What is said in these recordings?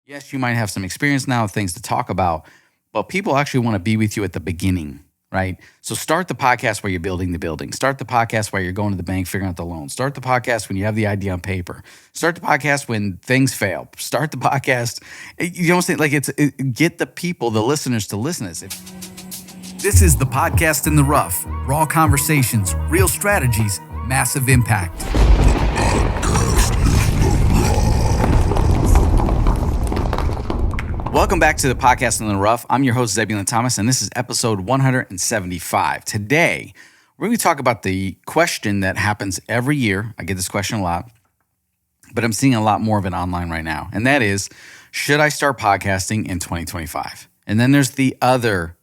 Yes, you might have some experience now, things to talk about, but people actually want to be with you at the beginning, right? So start the podcast while you're building the building. Start the podcast while you're going to the bank, figuring out the loan. Start the podcast when you have the idea on paper. Start the podcast when things fail. Start the podcast. You don't say like get the people, the listeners to listen to this. This is the podcast in the rough. Raw conversations, real strategies, massive impact. Welcome back to the podcast in the rough. I'm your host, Zebulon Thomas, and this is episode 175. Today, we're going to talk about the question that happens every year. I get this question a lot, but I'm seeing a lot more of it online right now. And that is, should I start podcasting in 2025? And then there's the other,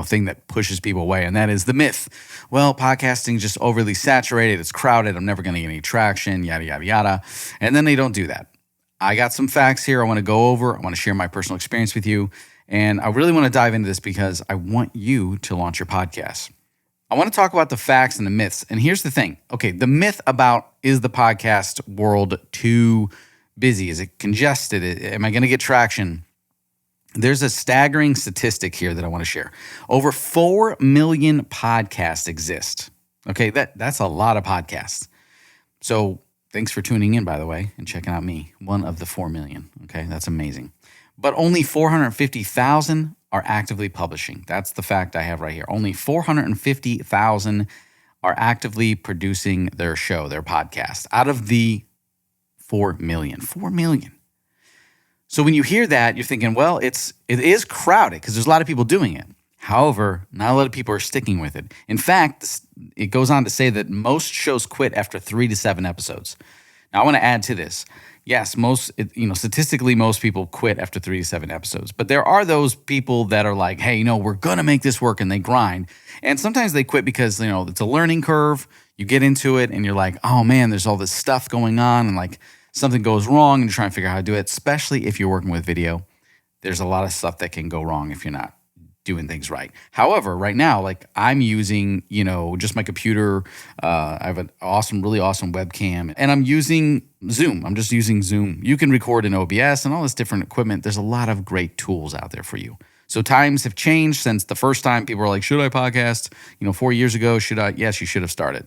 thing that pushes people away, and that is the myth. Well, podcasting is just overly saturated. It's crowded. I'm never going to get any traction, yada, yada, yada. And then they don't do that. I got some facts here I want to go over. I want to share my personal experience with you. And I really want to dive into this because I want you to launch your podcast. I want to talk about the facts and the myths. And here's the thing. Okay, the myth about, is the podcast world too busy? Is it congested? Am I going to get traction? There's a staggering statistic here that I want to share. Over 4 million podcasts exist. Okay, that's a lot of podcasts. So thanks for tuning in, by the way, and checking out me, one of the 4 million. Okay, that's amazing. But only 450,000 are actively publishing. That's the fact I have right here. Only 450,000 are actively producing their show, their podcast, out of the 4 million. 4 million. So when you hear that, you're thinking, well, it is crowded because there's a lot of people doing it. However, not a lot of people are sticking with it. In fact, it goes on to say that most shows quit after 3 to 7 episodes. Now, I want to add to this. Yes, statistically, most people quit after 3 to 7 episodes. But there are those people that are like, hey, we're going to make this work, and they grind. And sometimes they quit because, it's a learning curve. You get into it, and you're like, oh, man, there's all this stuff going on, and like something goes wrong, and you're trying to figure out how to do it, especially if you're working with video. There's a lot of stuff that can go wrong if you're not doing things right. However, right now, like I'm using, just my computer. I have an really awesome webcam, and I'm using Zoom. I'm just using Zoom. You can record in OBS and all this different equipment. There's a lot of great tools out there for you. So times have changed since the first time people were like, should I podcast? 4 years ago, should I? Yes, you should have started.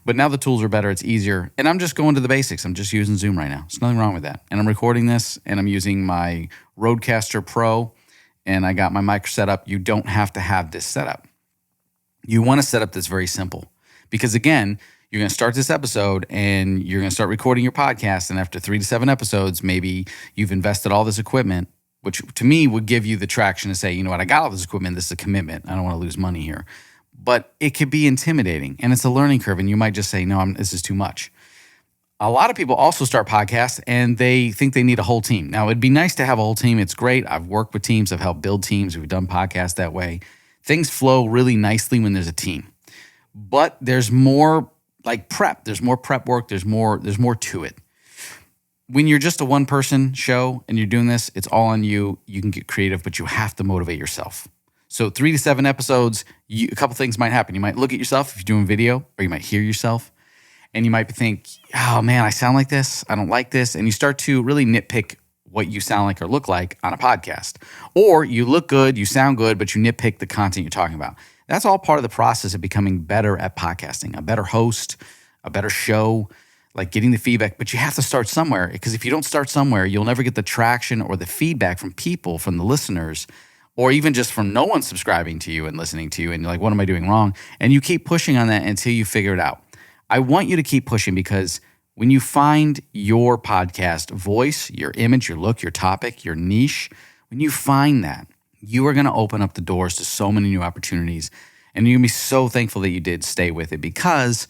But now the tools are better. It's easier. And I'm just going to the basics. I'm just using Zoom right now. There's nothing wrong with that. And I'm recording this, and I'm using my Rodecaster Pro, and I got my mic set up. You don't have to have this setup. You want to set up this very simple because, again, you're going to start this episode and you're going to start recording your podcast. And after 3 to 7 episodes, maybe you've invested all this equipment, which to me would give you the traction to say, I got all this equipment. This is a commitment. I don't want to lose money here. But it could be intimidating, and it's a learning curve. And you might just say, no, this is too much. A lot of people also start podcasts and they think they need a whole team. Now, it'd be nice to have a whole team. It's great. I've worked with teams. I've helped build teams. We've done podcasts that way. Things flow really nicely when there's a team. But there's more like prep. There's more prep work. There's more to it. When you're just a one-person show and you're doing this, it's all on you. You can get creative, but you have to motivate yourself. So 3 to 7 episodes, a couple things might happen. You might look at yourself if you're doing video, or you might hear yourself. And you might think, oh man, I sound like this. I don't like this. And you start to really nitpick what you sound like or look like on a podcast. Or you look good, you sound good, but you nitpick the content you're talking about. That's all part of the process of becoming better at podcasting, a better host, a better show, like getting the feedback. But you have to start somewhere, because if you don't start somewhere, you'll never get the traction or the feedback from people, from the listeners, or even just from no one subscribing to you and listening to you. And you're like, what am I doing wrong? And you keep pushing on that until you figure it out. I want you to keep pushing, because when you find your podcast voice, your image, your look, your topic, your niche, when you find that, you are going to open up the doors to so many new opportunities. And you're going to be so thankful that you did stay with it, because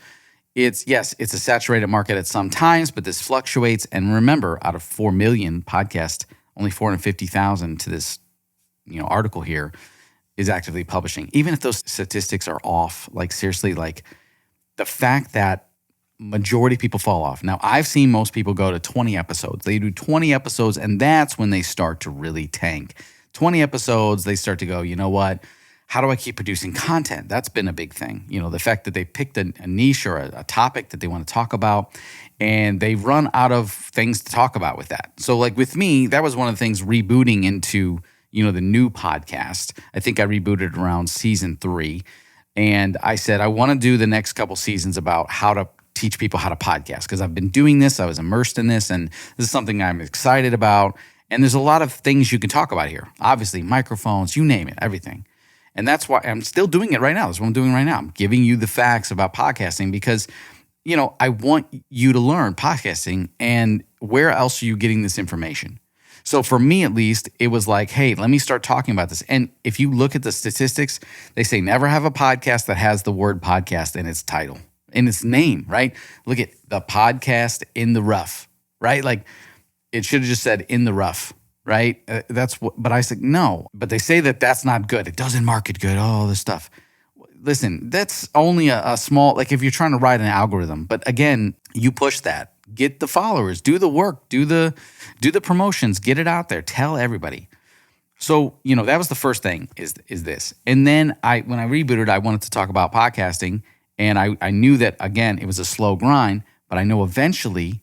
it's a saturated market at some times, but this fluctuates. And remember, out of 4 million podcasts, only 450,000 to this article here is actively publishing. Even if those statistics are off, like seriously, like the fact that majority of people fall off. Now, I've seen most people go to 20 episodes. They do 20 episodes, and that's when they start to really tank. 20 episodes, they start to go, you know what? how do I keep producing content? That's been a big thing. The fact that they picked a niche or a topic that they want to talk about, and they've run out of things to talk about with that. So like with me, that was one of the things rebooting into, the new podcast. I think I rebooted around season 3. And I said, I want to do the next couple seasons about how to teach people how to podcast, because I've been doing this. I was immersed in this, and this is something I'm excited about. And there's a lot of things you can talk about here. Obviously, microphones, you name it, everything. And that's why I'm still doing it right now. That's what I'm doing right now. I'm giving you the facts about podcasting because, I want you to learn podcasting, and where else are you getting this information? So for me, at least, it was like, hey, let me start talking about this. And if you look at the statistics, they say never have a podcast that has the word podcast in its title, in its name, right? Look at the podcast in the rough, right? Like it should have just said in the rough, right? But I said, no, but they say that that's not good. It doesn't market good, all this stuff. Listen, that's only a small, like if you're trying to write an algorithm, but again, you push that, get the followers, do the work, do the promotions, get it out there, tell everybody. So, that was the first thing is this. And then when I rebooted, I wanted to talk about podcasting, and I knew that, again, it was a slow grind, but I know eventually,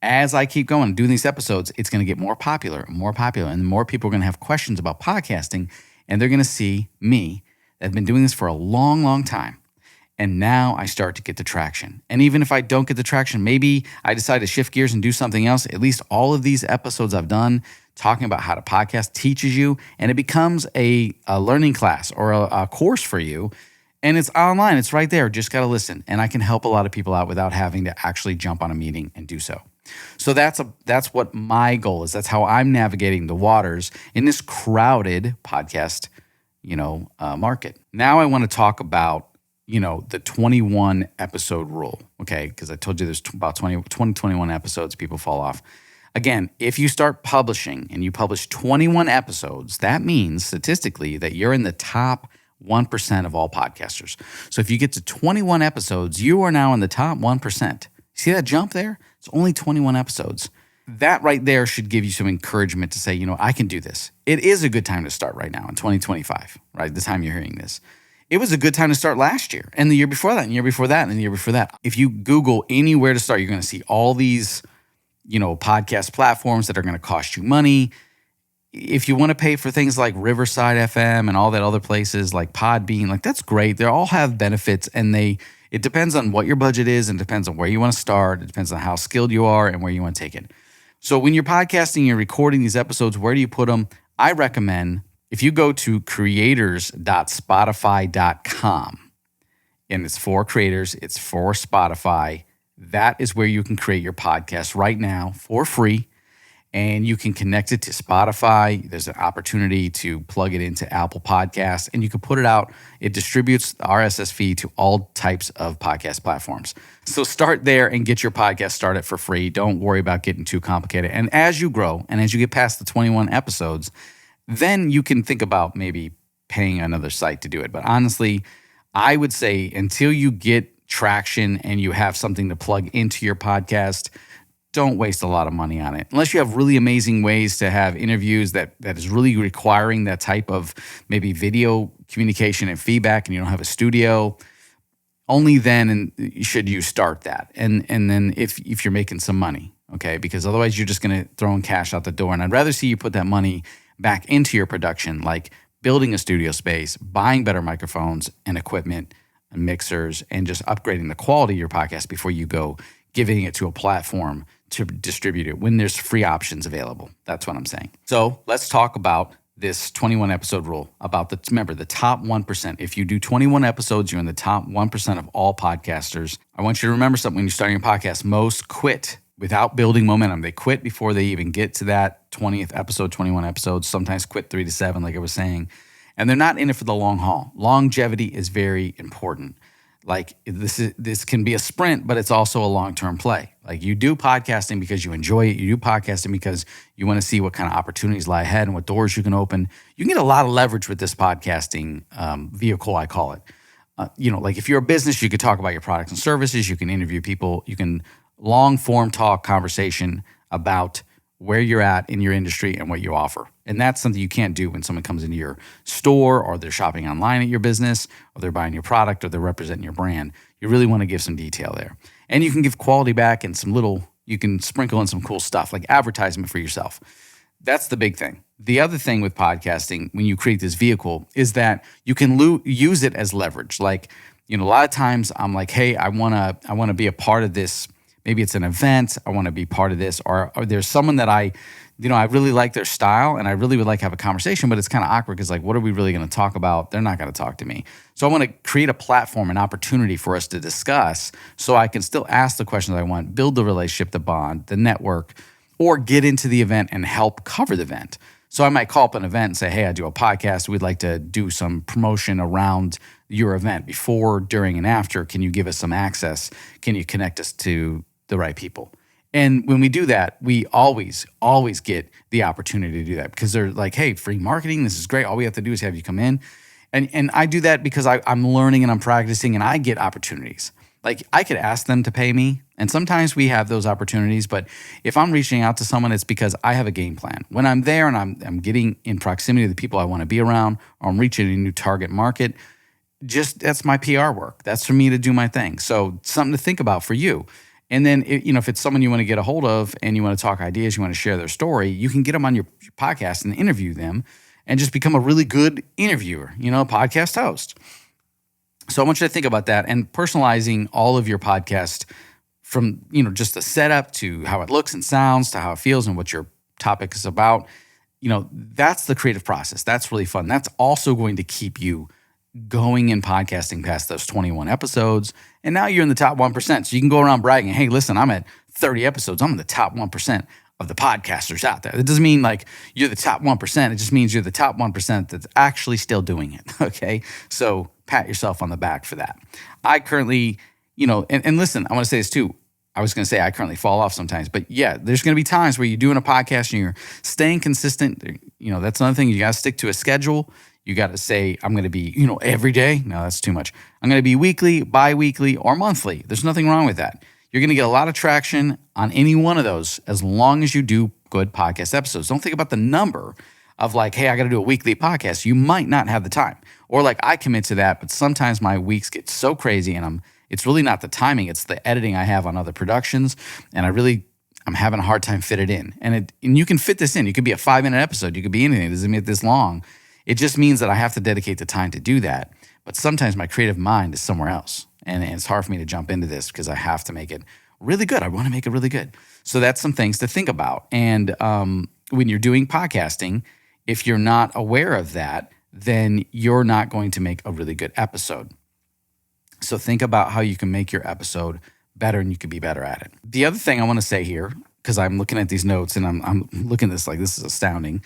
as I keep going, doing these episodes, it's going to get more popular, and more people are going to have questions about podcasting, and they're going to see me that have been doing this for a long, long time. And now I start to get the traction. And even if I don't get the traction, maybe I decide to shift gears and do something else. At least all of these episodes I've done talking about how to podcast teaches you, and it becomes a learning class or a course for you. And it's online. It's right there. Just got to listen. And I can help a lot of people out without having to actually jump on a meeting and do so. So that's what my goal is. That's how I'm navigating the waters in this crowded podcast market. Now I want to talk about, the 21 episode rule, okay? Because I told you there's about 21 episodes, people fall off. Again, if you start publishing and you publish 21 episodes, that means statistically that you're in the top 1% of all podcasters. So if you get to 21 episodes, you are now in the top 1%. See that jump there? It's only 21 episodes. That right there should give you some encouragement to say, I can do this. It is a good time to start right now in 2025, right? The time you're hearing this. It was a good time to start last year and the year before that and the year before that and the year before that. If you Google anywhere to start, you're going to see all these, podcast platforms that are going to cost you money. If you want to pay for things like Riverside FM and all that other places like Podbean, like that's great. They all have benefits, and it depends on what your budget is, and depends on where you want to start. It depends on how skilled you are and where you want to take it. So when you're podcasting, you're recording these episodes, where do you put them? I recommend if you go to creators.spotify.com, and it's for creators, it's for Spotify. That is where you can create your podcast right now for free, and you can connect it to Spotify. There's an opportunity to plug it into Apple Podcasts, and you can put it out. It distributes the RSS feed to all types of podcast platforms. So start there and get your podcast started for free. Don't worry about getting too complicated. And as you grow and as you get past the 21 episodes, then you can think about maybe paying another site to do it. But honestly, I would say until you get traction and you have something to plug into your podcast, don't waste a lot of money on it. Unless you have really amazing ways to have interviews that is really requiring that type of maybe video communication and feedback, and you don't have a studio, only then should you start that. And then if you're making some money, okay? Because otherwise you're just going to throw in cash out the door. And I'd rather see you put that money back into your production, like building a studio space, buying better microphones and equipment and mixers, and just upgrading the quality of your podcast before you go giving it to a platform to distribute it when there's free options available. That's what I'm saying. So let's talk about this 21 episode rule about remember the top 1%. If you do 21 episodes, you're in the top 1% of all podcasters. I want you to remember something when you're starting a podcast. Most quit without building momentum. They quit before they even get to that 20th episode, 21 episodes, sometimes quit 3 to 7, like I was saying. And they're not in it for the long haul. Longevity is very important. Like this can be a sprint, but it's also a long-term play. Like you do podcasting because you enjoy it. You do podcasting because you want to see what kind of opportunities lie ahead and what doors you can open. You can get a lot of leverage with this podcasting vehicle, I call it. Like if you're a business, you could talk about your products and services. You can interview people. You can long-form talk conversation about where you're at in your industry and what you offer. And that's something you can't do when someone comes into your store or they're shopping online at your business or they're buying your product or they're representing your brand. You really want to give some detail there. And you can give quality back and you can sprinkle in some cool stuff like advertisement for yourself. That's the big thing. The other thing with podcasting, when you create this vehicle, is that you can use it as leverage. Like, a lot of times I'm like, hey, I wanna be a part of this. Maybe it's an event. I want to be part of this, or there's someone that I really like their style, and I really would like to have a conversation, but it's kind of awkward because, like, what are we really going to talk about? They're not going to talk to me. So I want to create a platform, an opportunity for us to discuss, so I can still ask the questions I want, build the relationship, the bond, the network, or get into the event and help cover the event. So I might call up an event and say, hey, I do a podcast. We'd like to do some promotion around your event before, during, and after. Can you give us some access? Can you connect us to the right people? And when we do that, we always get the opportunity to do that because they're like, hey, free marketing, this is great. All we have to do is have you come in. And I do that because I'm learning and I'm practicing and I get opportunities. Like, I could ask them to pay me, and sometimes we have those opportunities, but if I'm reaching out to someone, it's because I have a game plan. When I'm there and I'm getting in proximity to the people I want to be around, or I'm reaching a new target market, that's my PR work. That's for me to do my thing. So something to think about for you. And then, if it's someone you want to get a hold of and you want to talk ideas, you want to share their story, you can get them on your podcast and interview them and just become a really good interviewer, podcast host. So I want you to think about that and personalizing all of your podcast from, just the setup to how it looks and sounds to how it feels and what your topic is about. That's the creative process. That's really fun. That's also going to keep you going in podcasting past those 21 episodes. And now you're in the top 1%. So you can go around bragging, hey, listen, I'm at 30 episodes. I'm in the top 1% of the podcasters out there. It doesn't mean like you're the top 1%. It just means you're the top 1% that's actually still doing it. Okay. So pat yourself on the back for that. I currently, and listen, I want to say this too. I was going to say I currently fall off sometimes, but yeah, there's going to be times where you're doing a podcast and you're staying consistent. That's another thing. You got to stick to a schedule. You got to say, I'm going to be, every day. No, that's too much. I'm going to be weekly, bi-weekly, or monthly. There's nothing wrong with that. You're going to get a lot of traction on any one of those as long as you do good podcast episodes. Don't think about the number of like, hey, I got to do a weekly podcast. You might not have the time. Or like I commit to that, but sometimes my weeks get so crazy and it's really not the timing. It's the editing I have on other productions. And I'm having a hard time fit it in. And you can fit this in. You could be a 5-minute episode. You could be anything. It doesn't mean this long. It just means that I have to dedicate the time to do that. But sometimes my creative mind is somewhere else. And it's hard for me to jump into this because I have to make it really good. I want to make it really good. So that's some things to think about. And when you're doing podcasting, if you're not aware of that, then you're not going to make a really good episode. So think about how you can make your episode better and you can be better at it. The other thing I want to say here, because I'm looking at these notes and I'm looking at this like this is astounding.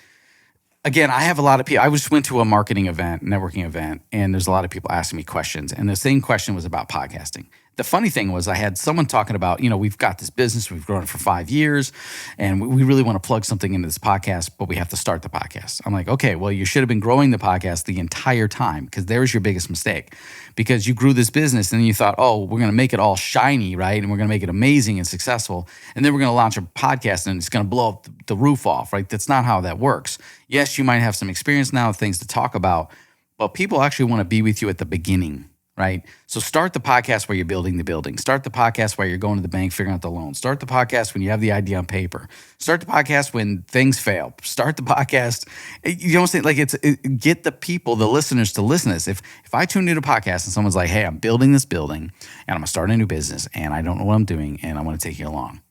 Again, I have a lot of people. I just went to a marketing event, networking event, and there's a lot of people asking me questions. And the same question was about podcasting. The funny thing was I had someone talking about, we've got this business, we've grown it for 5 years, and we really want to plug something into this podcast, but we have to start the podcast. I'm like, okay, well, you should have been growing the podcast the entire time because there's your biggest mistake. Because you grew this business and then you thought, oh, we're going to make it all shiny, right? And we're going to make it amazing and successful. And then we're going to launch a podcast and it's going to blow up the roof off, right? That's not how that works. Yes, you might have some experience now, things to talk about, but people actually want to be with you at the beginning. Right? So start the podcast while you're building the building. Start the podcast while you're going to the bank, figuring out the loan. Start the podcast when you have the idea on paper. Start the podcast when things fail. Start the podcast. You don't say like get the people, the listeners to listen to this. If I tune into a podcast and someone's like, hey, I'm building this building and I'm going to start a new business and I don't know what I'm doing and I want to take you along.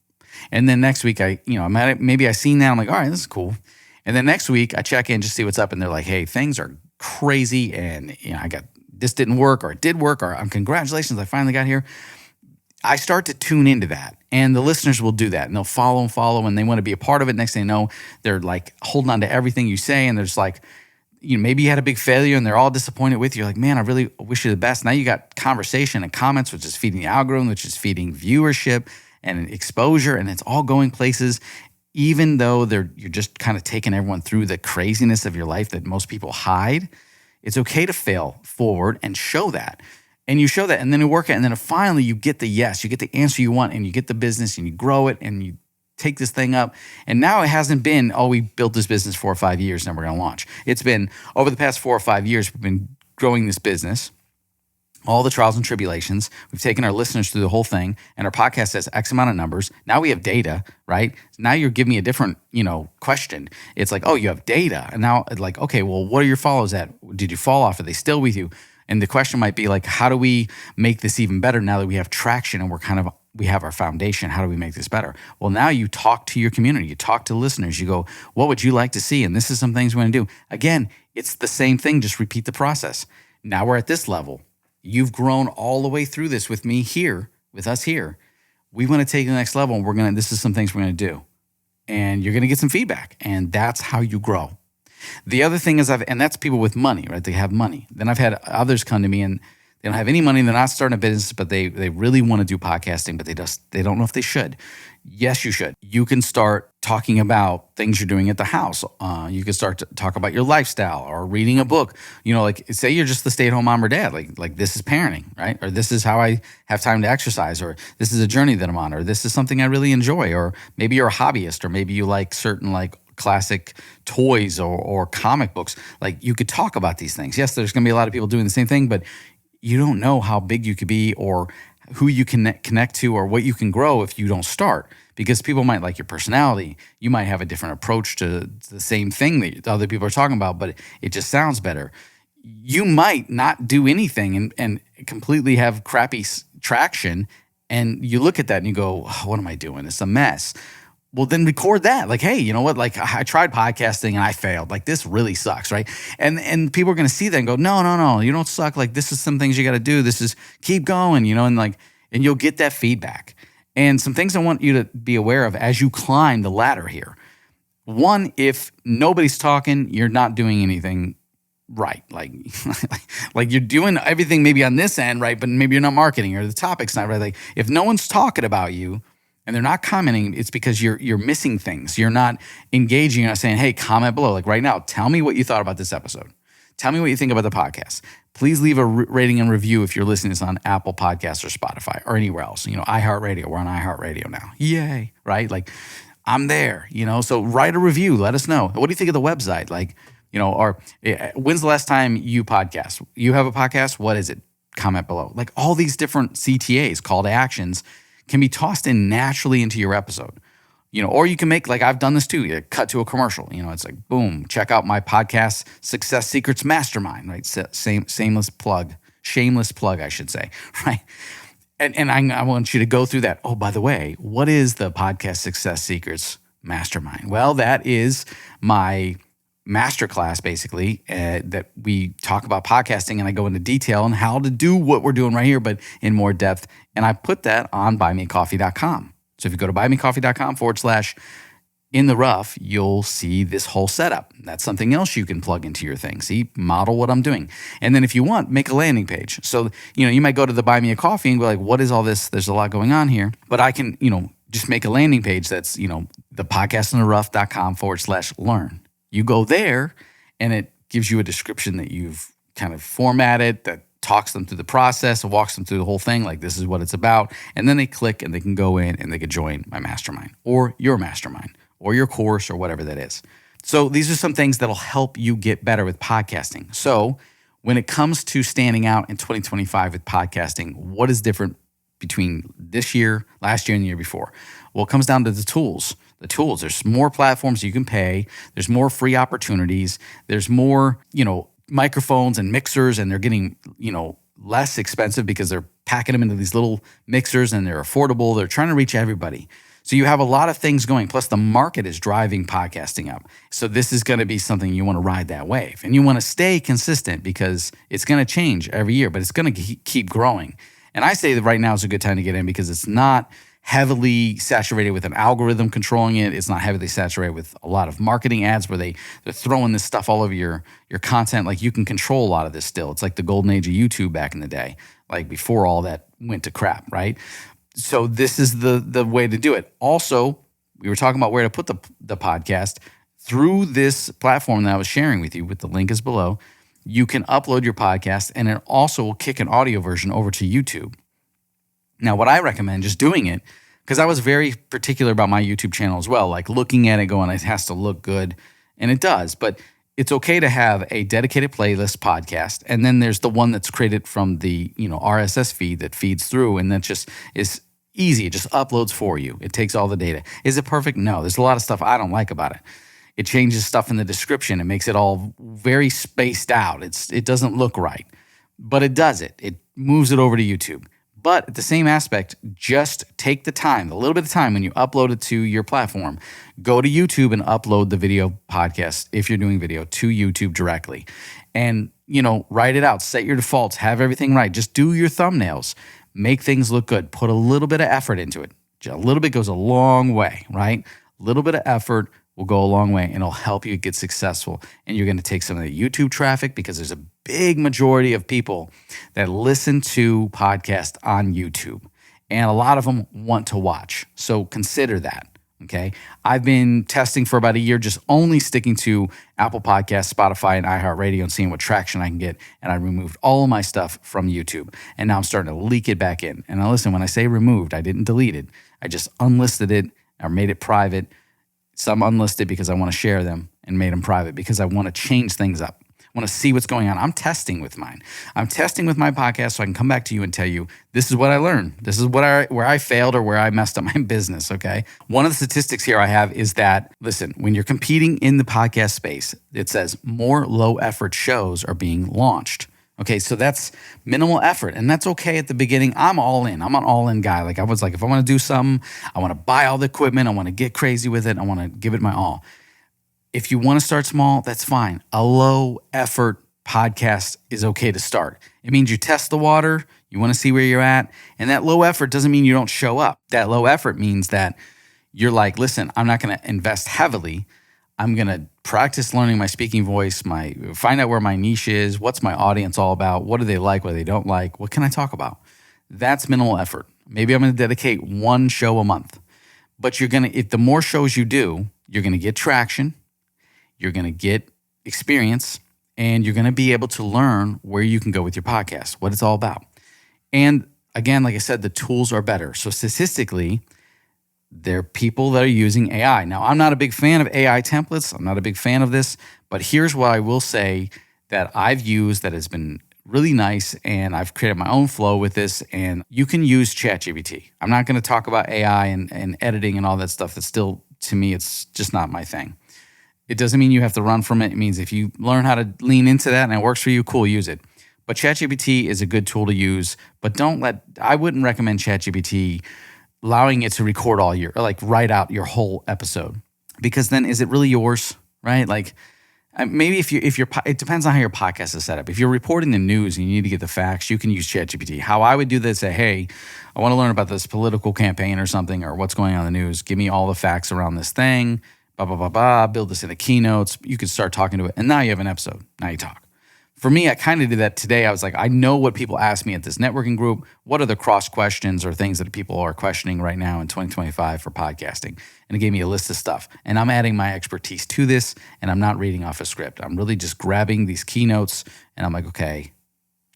And then next week I'm at it. Maybe I seen that. I'm like, all right, this is cool. And then next week I check in, just see what's up. And they're like, hey, things are crazy. And I got this didn't work or it did work or congratulations, I finally got here. I start to tune into that and the listeners will do that and they'll follow and they want to be a part of it. Next thing you know, they're like holding on to everything you say and there's like, maybe you had a big failure and they're all disappointed with you. Like, man, I really wish you the best. Now you got conversation and comments, which is feeding the algorithm, which is feeding viewership and exposure and it's all going places. Even though you're just kind of taking everyone through the craziness of your life that most people hide. It's okay to fail forward and show that. And you show that and then you work it. And then finally you get the yes, you get the answer you want and you get the business and you grow it and you take this thing up. And now it hasn't been, oh, we built this business 4 or 5 years and we're going to launch. It's been over the past 4 or 5 years, we've been growing this business, all the trials and tribulations. We've taken our listeners through the whole thing, and our podcast has X amount of numbers. Now we have data, right? Now you're giving me a different, question. It's like, oh, you have data. And now it's like, okay, well, what are your follows at? Did you fall off? Are they still with you? And the question might be like, how do we make this even better now that we have traction and we have our foundation? How do we make this better? Well, now you talk to your community, you talk to listeners, you go, what would you like to see? And this is some things we're going to do. Again, it's the same thing, just repeat the process. Now we're at this level. You've grown all the way through this with me here, with us here. We want to take it to the next level, and this is some things we're going to do. And you're going to get some feedback, and that's how you grow. The other thing is and that's people with money, right? They have money. Then I've had others come to me and they don't have any money. They're not starting a business, but they really want to do podcasting, but they don't know if they should. Yes, you should. You can start talking about things you're doing at the house. You can start to talk about your lifestyle or reading a book. Like say you're just the stay-at-home mom or dad. Like this is parenting, right? Or this is how I have time to exercise, or this is a journey that I'm on, or this is something I really enjoy, or maybe you're a hobbyist, or maybe you like certain classic toys or comic books. Like you could talk about these things. Yes, there's going to be a lot of people doing the same thing, but you don't know how big you could be or who you can connect to or what you can grow if you don't start, because people might like your personality. You might have a different approach to the same thing that other people are talking about, but it just sounds better. You might not do anything and completely have crappy traction, and you look at that and you go, oh, what am I doing? It's a mess. Well, then record that. Like, hey, you know what? Like, I tried podcasting and I failed. Like, this really sucks, right? And people are going to see that and go, no, you don't suck. Like, this is some things you got to do. This is keep going, and you'll get that feedback. And some things I want you to be aware of as you climb the ladder here. One, if nobody's talking, you're not doing anything right. Like you're doing everything maybe on this end, right? But maybe you're not marketing or the topic's not right. Like, if no one's talking about you, and they're not commenting, it's because you're missing things. You're not engaging. You're not saying, hey, comment below. Like right now, tell me what you thought about this episode. Tell me what you think about the podcast. Please leave a rating and review if you're listening to this on Apple Podcasts or Spotify or anywhere else. iHeartRadio. We're on iHeartRadio now. Yay, right? Like I'm there, So write a review. Let us know. What do you think of the website? Or when's the last time you podcast? You have a podcast? What is it? Comment below. Like all these different CTAs, call to actions, can be tossed in naturally into your episode, or you can make, like I've done this too, you cut to a commercial, it's like, boom, check out my podcast, Success Secrets Mastermind, right? Shameless plug, I should say, right? And I want you to go through that. Oh, by the way, what is the podcast Success Secrets Mastermind? Well, that is my masterclass basically that we talk about podcasting, and I go into detail on how to do what we're doing right here, but in more depth. And I put that on buymeacoffee.com. So if you go to buymeacoffee.com/in the rough, you'll see this whole setup. That's something else you can plug into your thing. See, model what I'm doing. And then if you want, make a landing page. So, you might go to the Buy Me a Coffee and go like, what is all this? There's a lot going on here. But I can, just make a landing page that's, the podcastintherough.com/learn. You go there and it gives you a description that you've kind of formatted that talks them through the process and walks them through the whole thing. Like, this is what it's about. And then they click and they can go in and they can join my mastermind or your mastermind or your course or whatever that is. So these are some things that'll help you get better with podcasting. So when it comes to standing out in 2025 with podcasting, what is different between this year, last year, and the year before? Well, it comes down to the tools. There's more platforms you can pay. There's more free opportunities. There's more, microphones and mixers, and they're getting, less expensive because they're packing them into these little mixers and they're affordable. They're trying to reach everybody. So you have a lot of things going. Plus the market is driving podcasting up. So this is going to be something you want to ride that wave, and you want to stay consistent because it's going to change every year, but it's going to keep growing. And I say that right now is a good time to get in because it's not heavily saturated with an algorithm controlling it. It's not heavily saturated with a lot of marketing ads where they're throwing this stuff all over your content. Like, you can control a lot of this still. It's like the golden age of YouTube back in the day, like before all that went to crap, right? So this is the way to do it. Also, we were talking about where to put the podcast. Through this platform that I was sharing with you, with the link is below, you can upload your podcast, and it also will kick an audio version over to YouTube. Now, what I recommend, just doing it, Because I was very particular about my YouTube channel as well, like looking at it going, it has to look good. And it does. But it's okay to have a dedicated playlist podcast. And then there's the one that's created from the RSS feed that feeds through. And that just is easy. It just uploads for you. It takes all the data. Is it perfect? No. There's a lot of stuff I don't like about it. It changes stuff in the description. It makes it all very spaced out. It doesn't look right. But it does it. It moves it over to YouTube. But at the same aspect, just take the time, a little bit of time when you upload it to your platform. Go to YouTube and upload the video podcast, if you're doing video, to YouTube directly. And, write it out. Set your defaults. Have everything right. Just do your thumbnails. Make things look good. Put a little bit of effort into it. A little bit goes a long way, right? A little bit of effort will go a long way, and it'll help you get successful. And you're going to take some of the YouTube traffic, because there's a big majority of people that listen to podcasts on YouTube, and a lot of them want to watch. So consider that, okay? I've been testing for about a year, just only sticking to Apple Podcasts, Spotify, and iHeartRadio and seeing what traction I can get. And I removed all of my stuff from YouTube, and now I'm starting to leak it back in. And now listen, when I say removed, I didn't delete it. I just unlisted it or made it private. Some unlisted because I want to share them, and made them private because I want to change things up. I want to see what's going on. I'm testing with mine. I'm testing with my podcast so I can come back to you and tell you, this is what I learned. This is where I failed or where I messed up my business, okay? One of the statistics here I have is that, listen, when you're competing in the podcast space, it says more low-effort shows are being launched. Okay, so that's minimal effort, and that's okay at the beginning. I'm all in. I'm an all-in guy. Like I was like, if I want to do something, I want to buy all the equipment. I want to get crazy with it. I want to give it my all. If you want to start small, that's fine. A low-effort podcast is okay to start. It means you test the water. You want to see where you're at, and that low effort doesn't mean you don't show up. That low effort means that you're like, listen, I'm not going to invest heavily. I'm going to practice learning my speaking voice, find out where my niche is, what's my audience all about, what do they like, what they don't like, what can I talk about? That's minimal effort. Maybe I'm going to dedicate one show a month. But if the more shows you do, you're going to get traction, you're going to get experience, and you're going to be able to learn where you can go with your podcast, what it's all about. And again, like I said, the tools are better. So statistically, there are people that are using AI. Now, I'm not a big fan of AI templates. I'm not a big fan of this, but here's what I will say that I've used that has been really nice, and I've created my own flow with this, and you can use ChatGPT. I'm not going to talk about AI and editing and all that stuff. That's still, to me, it's just not my thing. It doesn't mean you have to run from it. It means if you learn how to lean into that and it works for you, cool, use it. But ChatGPT is a good tool to use, but I wouldn't recommend ChatGPT allowing it to record all your, or like write out your whole episode, because then is it really yours, right? Like maybe if it depends on how your podcast is set up. If you're reporting the news and you need to get the facts, you can use ChatGPT. How I would do this, say, hey, I want to learn about this political campaign or something, or what's going on in the news. Give me all the facts around this thing, blah, blah, blah, blah, build this into keynotes. You can start talking to it, and now you have an episode. Now you talk. For me, I kind of did that today. I was like, I know what people ask me at this networking group. What are the cross questions or things that people are questioning right now in 2025 for podcasting? And it gave me a list of stuff. And I'm adding my expertise to this, and I'm not reading off a script. I'm really just grabbing these keynotes, and I'm like, okay,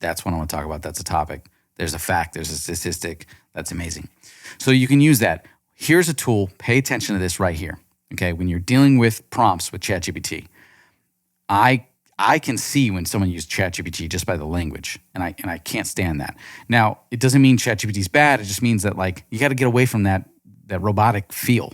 that's what I want to talk about. That's a topic. There's a fact. There's a statistic. That's amazing. So you can use that. Here's a tool. Pay attention to this right here. Okay, when you're dealing with prompts with ChatGPT, I can see when someone uses ChatGPT just by the language, and I can't stand that. Now, it doesn't mean ChatGPT is bad. It just means that like you got to get away from that robotic feel,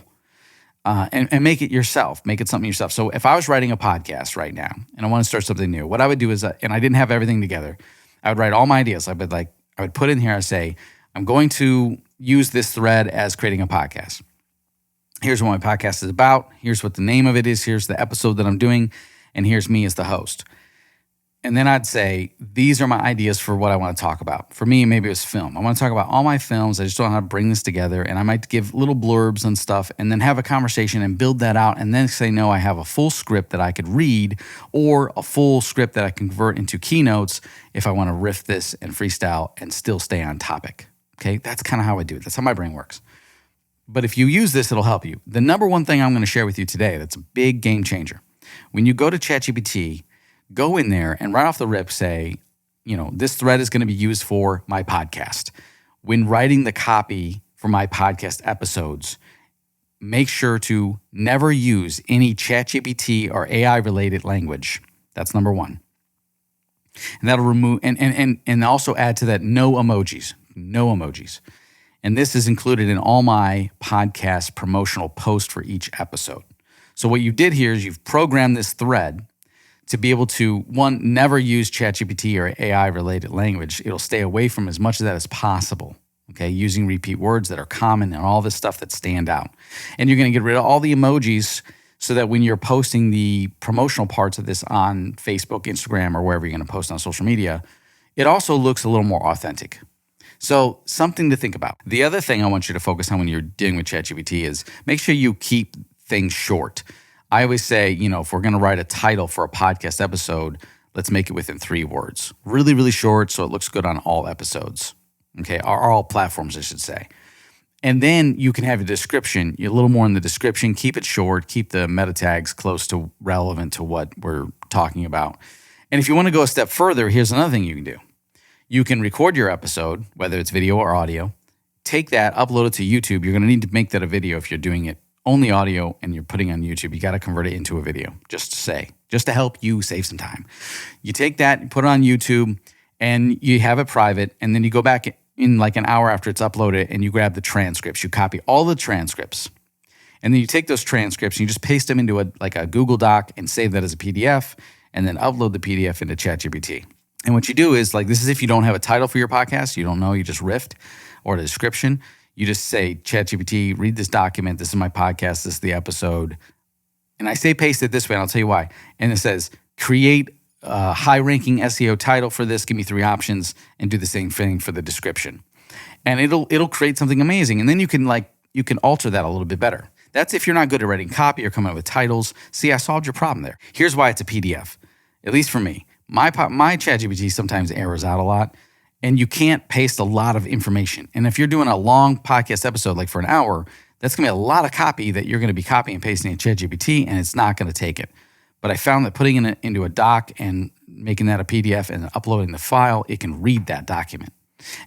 and make it yourself. Make it something yourself. So if I was writing a podcast right now and I want to start something new, what I would do is, and I didn't have everything together, I would write all my ideas. I would put in here. I say, I'm going to use this thread as creating a podcast. Here's what my podcast is about. Here's what the name of it is. Here's the episode that I'm doing. And here's me as the host. And then I'd say, these are my ideas for what I want to talk about. For me, maybe it was film. I want to talk about all my films. I just don't know how to bring this together. And I might give little blurbs and stuff and then have a conversation and build that out. And then say, no, I have a full script that I could read, or a full script that I can convert into keynotes if I want to riff this and freestyle and still stay on topic. Okay, that's kind of how I do it. That's how my brain works. But if you use this, it'll help you. The number one thing I'm going to share with you today that's a big game changer. When you go to ChatGPT, go in there and right off the rip say, this thread is going to be used for my podcast. When writing the copy for my podcast episodes, make sure to never use any ChatGPT or AI related language. That's number one. And that'll remove, and also add to that no emojis. And this is included in all my podcast promotional posts for each episode. So what you did here is you've programmed this thread to be able to, one, never use ChatGPT or AI related language. It'll stay away from as much of that as possible. Okay, using repeat words that are common and all this stuff that stand out. And you're going to get rid of all the emojis so that when you're posting the promotional parts of this on Facebook, Instagram, or wherever you're going to post on social media, it also looks a little more authentic. So something to think about. The other thing I want you to focus on when you're dealing with ChatGPT is make sure you keep things short. I always say, if we're going to write a title for a podcast episode, let's make it within 3 words. Really, really short so it looks good on all episodes. Okay, or all platforms, I should say. And then you can have a description, a little more in the description. Keep it short. Keep the meta tags close to relevant to what we're talking about. And if you want to go a step further, here's another thing you can do. You can record your episode, whether it's video or audio. Take that, upload it to YouTube. You're going to need to make that a video if you're doing it only audio and you're putting it on YouTube. You got to convert it into a video, just to help you save some time. You take that, you put it on YouTube, and you have it private, and then you go back in like an hour after it's uploaded and you grab the transcripts. You copy all the transcripts. And then you take those transcripts and you just paste them into a Google Doc and save that as a PDF and then upload the PDF into ChatGPT. And what you do is this is if you don't have a title for your podcast, you don't know, you just riffed, or the description. You just say, ChatGPT, read this document. This is my podcast. This is the episode. And I say paste it this way, and I'll tell you why. And it says, create a high-ranking SEO title for this. Give me 3 options, and do the same thing for the description. And it'll create something amazing. And then you can alter that a little bit better. That's if you're not good at writing copy or coming up with titles. See, I solved your problem there. Here's why it's a PDF, at least for me. My ChatGPT sometimes errors out a lot, and you can't paste a lot of information. And if you're doing a long podcast episode, like for an hour, that's going to be a lot of copy that you're going to be copying and pasting in ChatGPT, and it's not going to take it. But I found that putting it into a doc and making that a PDF and uploading the file, it can read that document.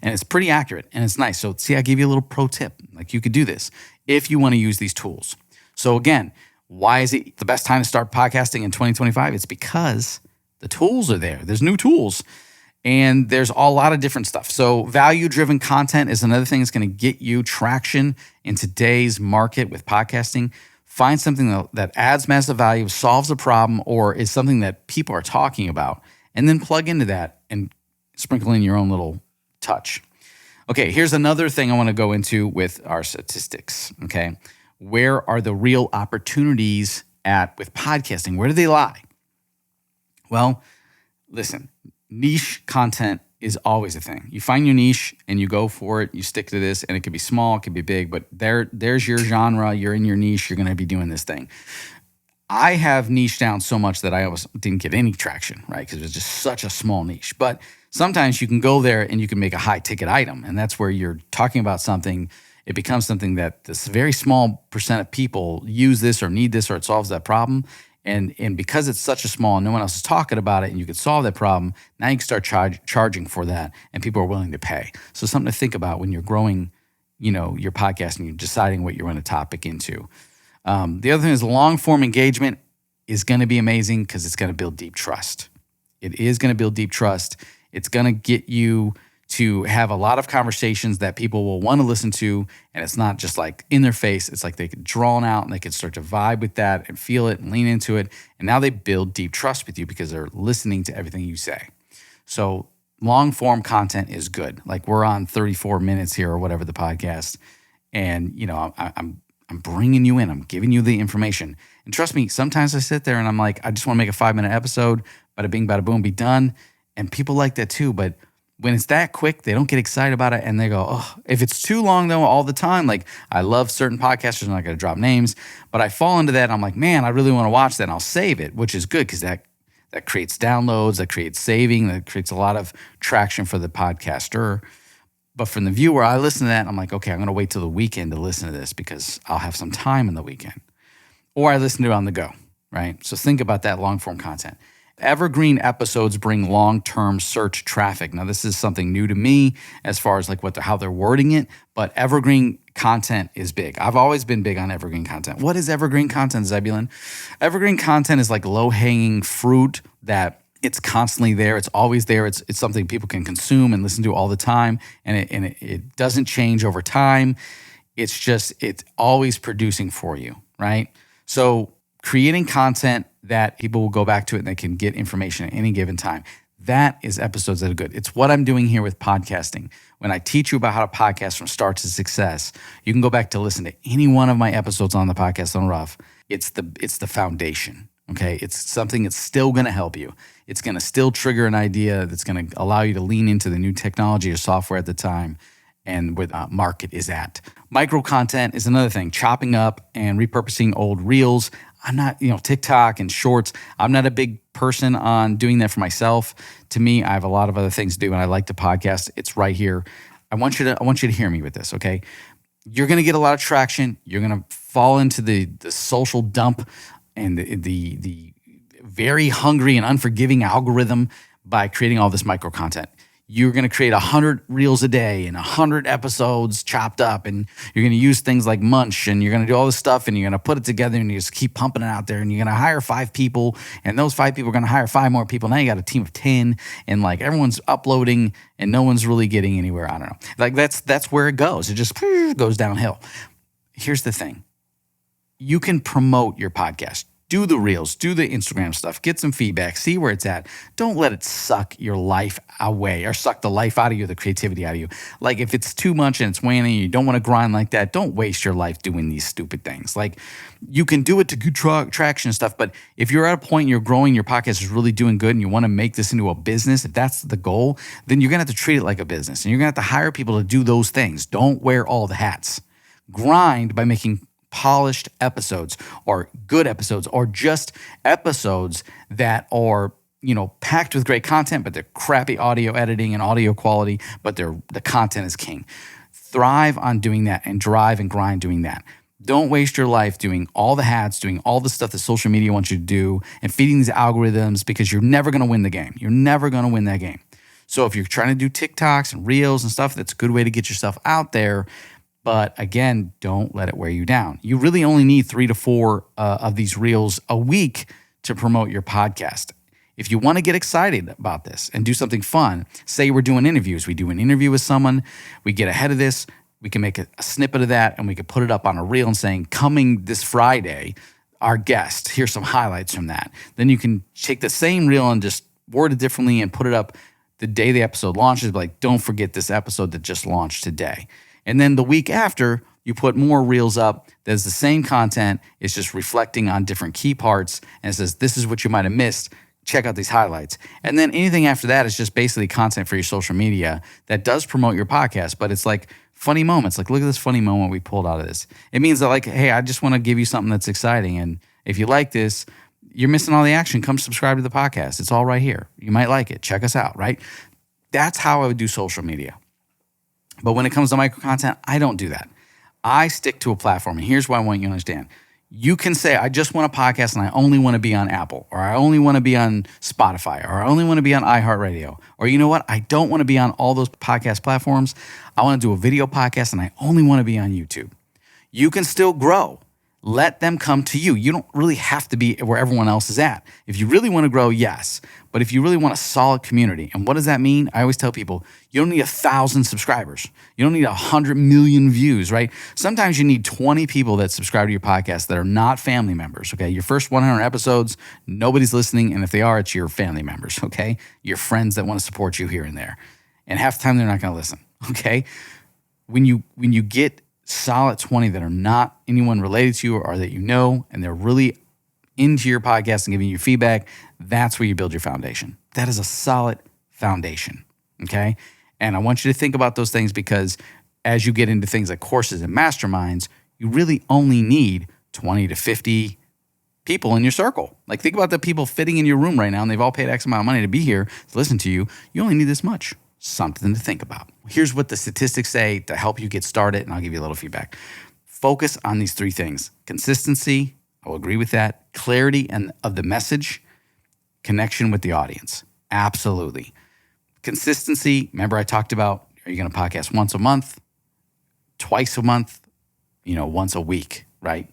And it's pretty accurate, and it's nice. So see, I gave you a little pro tip. You could do this if you want to use these tools. So again, why is it the best time to start podcasting in 2025? It's because the tools are there. There's new tools. And there's a lot of different stuff. So value-driven content is another thing that's going to get you traction in today's market with podcasting. Find something that adds massive value, solves a problem, or is something that people are talking about, and then plug into that and sprinkle in your own little touch. Okay, here's another thing I want to go into with our statistics, okay? Where are the real opportunities with podcasting? Where do they lie? Well, listen. Niche content is always a thing. You find your niche and you go for it. You stick to this, and it could be small, it could be big, but there's your genre. You're in your niche. You're going to be doing this thing. I have niched down so much that I almost didn't get any traction, right? Because it was just such a small niche. But sometimes you can go there and you can make a high ticket item, and that's where you're talking about something. It becomes something that this very small percent of people use this or need this, or it solves that problem. And because it's such a small, and no one else is talking about it, and you could solve that problem, now you can start charging for that, and people are willing to pay. So something to think about when you're growing, your podcast and you're deciding what you're going to topic into. The other thing is long form engagement is going to be amazing because it's going to build deep trust. It is going to build deep trust. It's going to get you to have a lot of conversations that people will want to listen to, and it's not just in their face. It's they get drawn out, and they can start to vibe with that and feel it and lean into it, and now they build deep trust with you because they're listening to everything you say. So long form content is good. We're on 34 minutes here or whatever the podcast, and I'm bringing you in. I'm giving you the information, and trust me, sometimes I sit there and I'm I just want to make a 5-minute episode, bada bing, bada boom, be done, and people like that too, but when it's that quick, they don't get excited about it, and they go, oh, if it's too long though, all the time, I love certain podcasters, I'm not going to drop names, but I fall into that. I'm man, I really want to watch that, and I'll save it, which is good because that creates downloads, that creates saving, that creates a lot of traction for the podcaster. But from the viewer, I listen to that, and I'm okay, I'm going to wait till the weekend to listen to this because I'll have some time in the weekend. Or I listen to it on the go, right? So think about that long form content. Evergreen episodes bring long-term search traffic. Now, this is something new to me as far as like how they're wording it, but evergreen content is big. I've always been big on evergreen content. What is evergreen content, Zebulon? Evergreen content is like low-hanging fruit that it's constantly there. It's always there. It's something people can consume and listen to all the time, and it doesn't change over time. It's always producing for you, right? So creating content that people will go back to it and they can get information at any given time. That is episodes that are good. It's what I'm doing here with podcasting. When I teach you about how to podcast from start to success, you can go back to listen to any one of my episodes on the podcast on Rough. It's the foundation, okay? It's something that's still going to help you. It's going to still trigger an idea that's going to allow you to lean into the new technology or software at the time and where the market is at. Micro content is another thing, chopping up and repurposing old reels. I'm not, TikTok and shorts. I'm not a big person on doing that for myself. To me, I have a lot of other things to do, and I like to podcast. It's right here. I want you to hear me with this, okay? You're going to get a lot of traction. You're going to fall into the social dump and the very hungry and unforgiving algorithm by creating all this micro content. You're going to create 100 reels a day and 100 episodes chopped up, and you're going to use things like Munch, and you're going to do all this stuff, and you're going to put it together, and you just keep pumping it out there, and you're going to hire 5 people, and those 5 people are going to hire 5 more people. Now you got a team of 10, and like everyone's uploading, and no one's really getting anywhere. I don't know. Like that's where it goes. It just goes downhill. Here's the thing. You can promote your podcast. Do the reels, do the Instagram stuff, get some feedback, see where it's at. Don't let it suck your life away or suck the life out of you, the creativity out of you. Like if it's too much and it's waning, you don't want to grind like that, don't waste your life doing these stupid things. Like you can do it to good traction and stuff, but if you're at a point you're growing, your podcast is really doing good and you want to make this into a business, if that's the goal, then you're going to have to treat it like a business and you're going to have to hire people to do those things. Don't wear all the hats. Grind by making polished episodes or good episodes or just episodes that are, packed with great content, but they're crappy audio editing and audio quality, but the content is king. Thrive on doing that and drive and grind doing that. Don't waste your life doing all the hats, doing all the stuff that social media wants you to do and feeding these algorithms because you're never going to win the game. You're never going to win that game. So if you're trying to do TikToks and reels and stuff, that's a good way to get yourself out there. But again, don't let it wear you down. You really only need 3 to 4 of these reels a week to promote your podcast. If you want to get excited about this and do something fun, say we're doing interviews. We do an interview with someone. We get ahead of this. We can make a snippet of that and we can put it up on a reel and saying, coming this Friday, our guest, here's some highlights from that. Then you can take the same reel and just word it differently and put it up the day the episode launches. Like, don't forget this episode that just launched today. And then the week after, you put more reels up. There's the same content. It's just reflecting on different key parts. And it says, this is what you might have missed. Check out these highlights. And then anything after that is just basically content for your social media that does promote your podcast. But it's like funny moments. Like, look at this funny moment we pulled out of this. It means that like, hey, I just want to give you something that's exciting. And if you like this, you're missing all the action. Come subscribe to the podcast. It's all right here. You might like it. Check us out, right? That's how I would do social media. But when it comes to micro content, I don't do that. I stick to a platform. And here's what I want you to understand. You can say, I just want a podcast and I only want to be on Apple, or I only want to be on Spotify, or I only want to be on iHeartRadio. Or you know what? I don't want to be on all those podcast platforms. I want to do a video podcast and I only want to be on YouTube. You can still grow. Let them come to you. You don't really have to be where everyone else is at. If you really want to grow, yes. But if you really want a solid community, and what does that mean? I always tell people, you don't need 1,000 subscribers. You don't need 100 million views, right? Sometimes you need 20 people that subscribe to your podcast that are not family members, okay? Your first 100 episodes, nobody's listening, and if they are, it's your family members, okay? Your friends that want to support you here and there. And half the time, they're not going to listen, okay? When you get solid 20 that are not anyone related to you or that you know, and they're really into your podcast and giving you feedback, that's where you build your foundation. That is a solid foundation, okay? And I want you to think about those things because as you get into things like courses and masterminds, you really only need 20 to 50 people in your circle. Like think about the people fitting in your room right now and they've all paid X amount of money to be here to listen to you. You only need this much. Something to think about. Here's what the statistics say to help you get started, and I'll give you a little feedback. Focus on these 3 things. Consistency, I'll agree with that. Clarity of the message, connection with the audience. Absolutely. Consistency. Remember I talked about, are you going to podcast once a month, twice a month, once a week, right?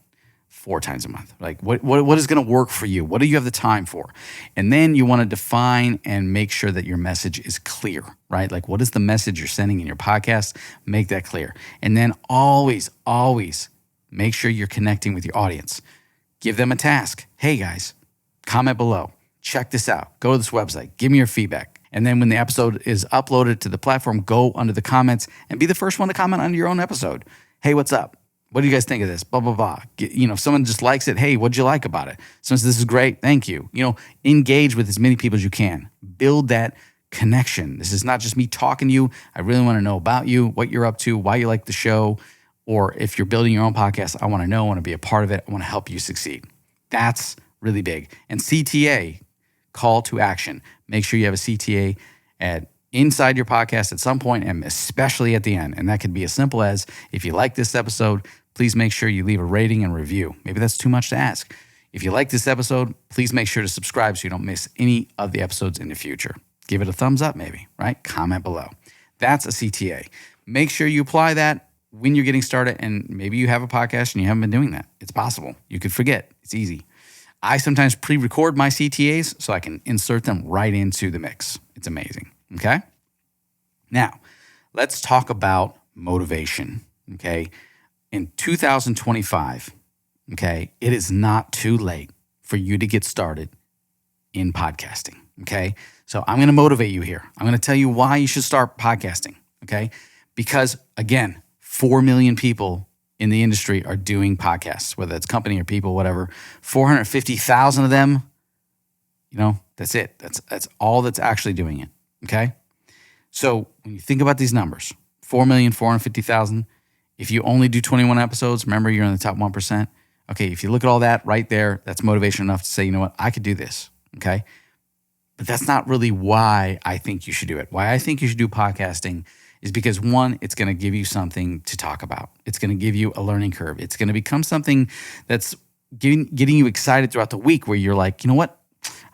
4 times a month. Like what is going to work for you? What do you have the time for? And then you want to define and make sure that your message is clear, right? Like what is the message you're sending in your podcast? Make that clear. And then always make sure you're connecting with your audience. Give them a task. Hey guys, comment below. Check this out. Go to this website. Give me your feedback. And then when the episode is uploaded to the platform, go under the comments and be the first one to comment on your own episode. Hey, what's up? What do you guys think of this? Blah, blah, blah. If someone just likes it, hey, what'd you like about it? Someone says, this is great, thank you. Engage with as many people as you can. Build that connection. This is not just me talking to you. I really want to know about you, what you're up to, why you like the show. Or if you're building your own podcast, I want to know, I want to be a part of it. I want to help you succeed. That's really big. And CTA, call to action. Make sure you have a CTA inside your podcast at some point, and especially at the end. And that could be as simple as, if you like this episode, please make sure you leave a rating and review. Maybe that's too much to ask. If you like this episode, please make sure to subscribe so you don't miss any of the episodes in the future. Give it a thumbs up maybe, right? Comment below. That's a CTA. Make sure you apply that when you're getting started, and maybe you have a podcast and you haven't been doing that. It's possible. You could forget. It's easy. I sometimes pre-record my CTAs so I can insert them right into the mix. It's amazing, okay? Now, let's talk about motivation, okay? In 2025, okay, it is not too late for you to get started in podcasting, okay? So I'm going to motivate you here. I'm going to tell you why you should start podcasting, okay? Because, again, 4 million people in the industry are doing podcasts, whether it's company or people, whatever. 450,000 of them, that's it. That's all that's actually doing it, okay? So when you think about these numbers, 4,450,000, if you only do 21 episodes, remember you're in the top 1%. Okay, if you look at all that right there, that's motivation enough to say, you know what, I could do this, okay? But that's not really why I think you should do it. Why I think you should do podcasting is because, one, it's going to give you something to talk about. It's going to give you a learning curve. It's going to become something that's getting you excited throughout the week, where you're like, you know what?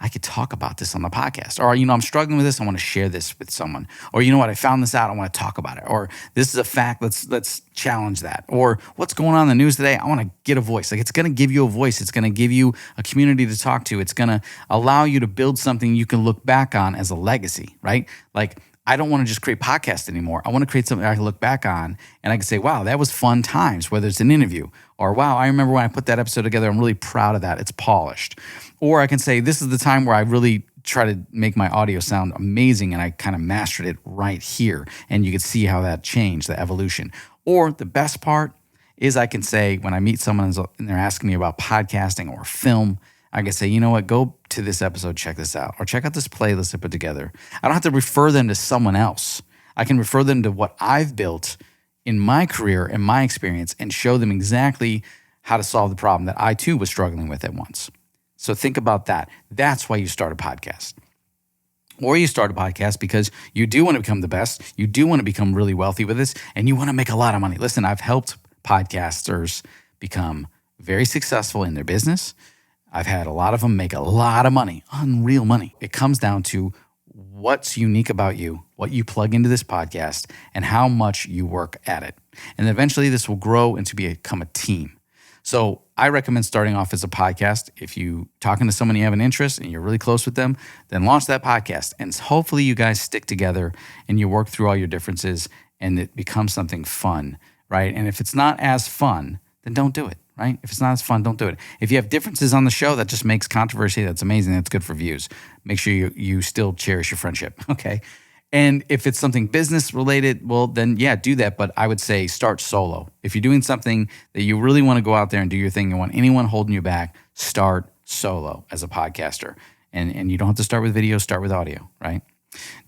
I could talk about this on the podcast. Or, I'm struggling with this. I want to share this with someone. Or, you know what? I found this out. I want to talk about it. Or, this is a fact. Let's challenge that. Or, what's going on in the news today? I want to get a voice. Like, it's going to give you a voice. It's going to give you a community to talk to. It's going to allow you to build something you can look back on as a legacy, right? Like, I don't want to just create podcasts anymore. I want to create something I can look back on and I can say, wow, that was fun times, whether it's an interview, or wow, I remember when I put that episode together, I'm really proud of that. It's polished. Or I can say, this is the time where I really try to make my audio sound amazing and I kind of mastered it right here. And you can see how that changed, the evolution. Or the best part is I can say, when I meet someone and they're asking me about podcasting or film, I can say, you know what, go to this episode, check this out, or check out this playlist I put together. I don't have to refer them to someone else. I can refer them to what I've built in my career and my experience and show them exactly how to solve the problem that I too was struggling with at once. So think about that. That's why you start a podcast. Or you start a podcast because you do want to become the best, you do want to become really wealthy with this, and you want to make a lot of money. Listen, I've helped podcasters become very successful in their business. I've had a lot of them make a lot of money, unreal money. It comes down to what's unique about you, what you plug into this podcast, and how much you work at it. And eventually this will grow into become a team. So I recommend starting off as a podcast. If you talking to someone you have an interest and you're really close with them, then launch that podcast. And hopefully you guys stick together and you work through all your differences and it becomes something fun, right? And if it's not as fun, then don't do it. Right? If it's not as fun, don't do it. If you have differences on the show, that just makes controversy. That's amazing. That's good for views. Make sure you still cherish your friendship. Okay. And if it's something business related, well, then yeah, do that. But I would say start solo. If you're doing something that you really want to go out there and do your thing, you want anyone holding you back, start solo as a podcaster. And you don't have to start with video, start with audio, right?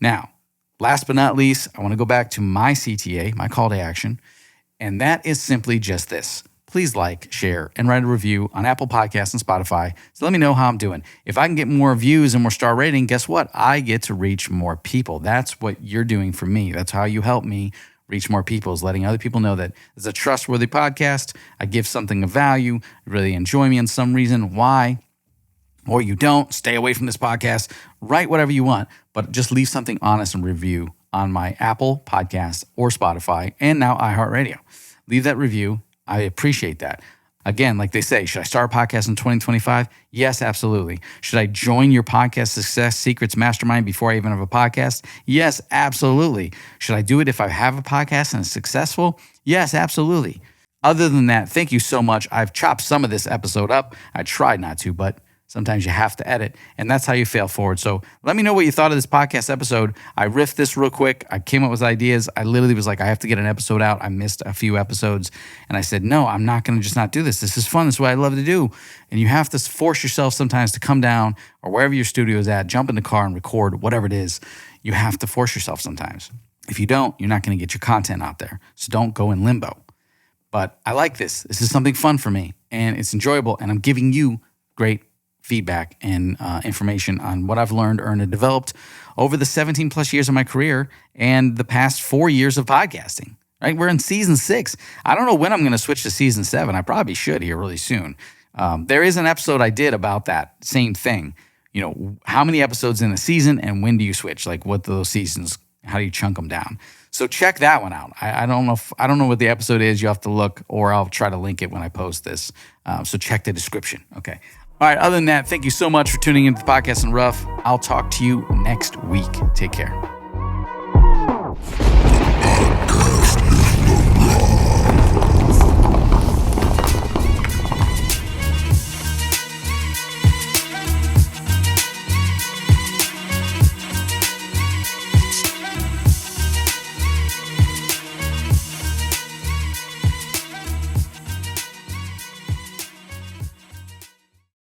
Now, last but not least, I want to go back to my CTA, my call to action. And that is simply just this. Please like, share, and write a review on Apple Podcasts and Spotify. So let me know how I'm doing. If I can get more views and more star rating, guess what? I get to reach more people. That's what you're doing for me. That's how you help me reach more people, is letting other people know that it's a trustworthy podcast. I give something of value, really enjoy me in some reason. Why? or you don't, stay away from this podcast. Write whatever you want, but just leave something honest and review on my Apple Podcast or Spotify and now iHeartRadio. Leave that review. I appreciate that. Again, like they say, should I start a podcast in 2025? Yes, absolutely. Should I join your podcast success secrets mastermind before I even have a podcast? Yes, absolutely. Should I do it if I have a podcast and it's successful? Yes, absolutely. Other than that, thank you so much. I've chopped some of this episode up. I tried not to, but sometimes you have to edit, and that's how you fail forward. So let me know what you thought of this podcast episode. I riffed this real quick. I came up with ideas. I literally was like, I have to get an episode out. I missed a few episodes, and I said, no, I'm not going to just not do this. This is fun. This is what I love to do. And you have to force yourself sometimes to come down or wherever your studio is at, jump in the car and record whatever it is. You have to force yourself sometimes. If you don't, you're not going to get your content out there. So don't go in limbo. But I like this. This is something fun for me, and it's enjoyable, and I'm giving you great feedback and information on what I've learned, earned, and developed over the 17 plus years of my career and the past 4 years of podcasting, right? We're in season 6. I don't know when I'm going to switch to season 7. I probably should here really soon. There is an episode I did about that same thing. You know, how many episodes in a season and when do you switch? Like what those seasons, how do you chunk them down? So check that one out. I don't know what the episode is. You have to look, or I'll try to link it when I post this. So check the description. Okay. All right, other than that, thank you so much for tuning into the Podcast in Rough. I'll talk to you next week. Take care.